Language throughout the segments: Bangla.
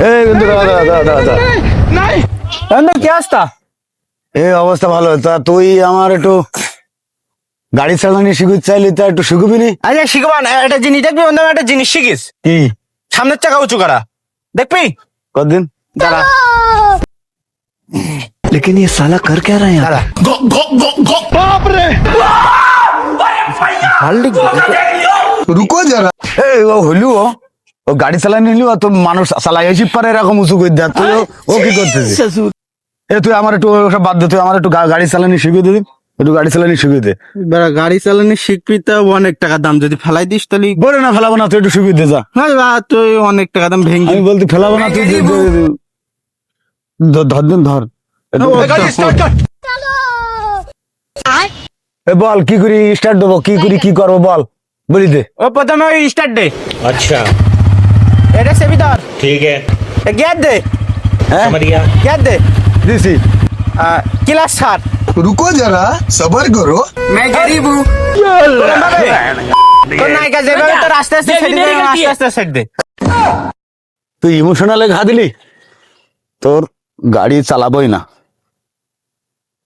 এই বন্ধু দাদা বন্ধু কি অবস্থা? এই অবস্থা ভালো। তা তুই আমার একটু গাড়ি চালানি শিখতে চাইলি, তা একটু শিখবি নি? আচ্ছা শিখবা না, একটা জিনিস দেখবি বন্ধু, আমি একটা জিনিস শিখিস। কি? সামনের চাকা উঁচু করা দেখবি। কতদিন? দাঁড়া लेकिन ये साला कर क्या रहा है यार? দাঁড়া रुको जरा। এই ও হইলু ও গাড়ি চালানি নিলু, তো মানুষ চালাই এসে পারে এরকম উঁচু করে দেয়। তুই ও কি করতেছিস? এ তুই আমার একটু ওসব বাদ দে, তুই আমার একটু গাড়ি চালানি শিখিয়ে দিবি, একটু গাড়ি চালানি শিখিয়ে দে। বেড়া গাড়ি চালানি শিখবি তো অনেক টাকা দাম, যদি ফেলাই দিস তাহলে বলে না ফেলাবো না, তুই একটু শিখিয়ে দে যা। হ্যাঁ বা তুই অনেক টাকা দাম ভেঙে আমি বলতে ফেলাবো না, তুই ধর দিন ধর। এ বল কি করি স্টার্ট দেবো, কি করি কি করবো বল, বলি দে। ও প্রথমে ওই স্টার্ট দে। अच्छा এটা সেবি ধর, ठीक है গ্যাস দে, হ্যাঁ समझ गया গ্যাস দে, দিছি। ক্লাস ছাড়। रुको जरा सबर करो। मैं गरीब हूँ। তোর নায়িকা যেভাবে তোর আস্তে আস্তে সেট দে, আস্তে আস্তে সেট দে। তুই ইমোশনালে ঘা দিলি, তোর গাড়ি চালাবোই না।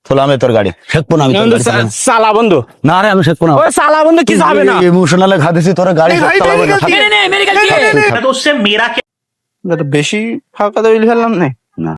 তোলামে তোর গাড়ি শেখবো না আমি তোর গাড়ি চালানো। সালা বন্ধু, না রে আমি শেখবো না। ওই সালা বন্ধু কিছু হবে না। ইমোশনালে ঘা দিছি, তোর গাড়ি চালাবো না। तो उससे मेरा क्या বেশি ফাঁকা তো ফেললাম না।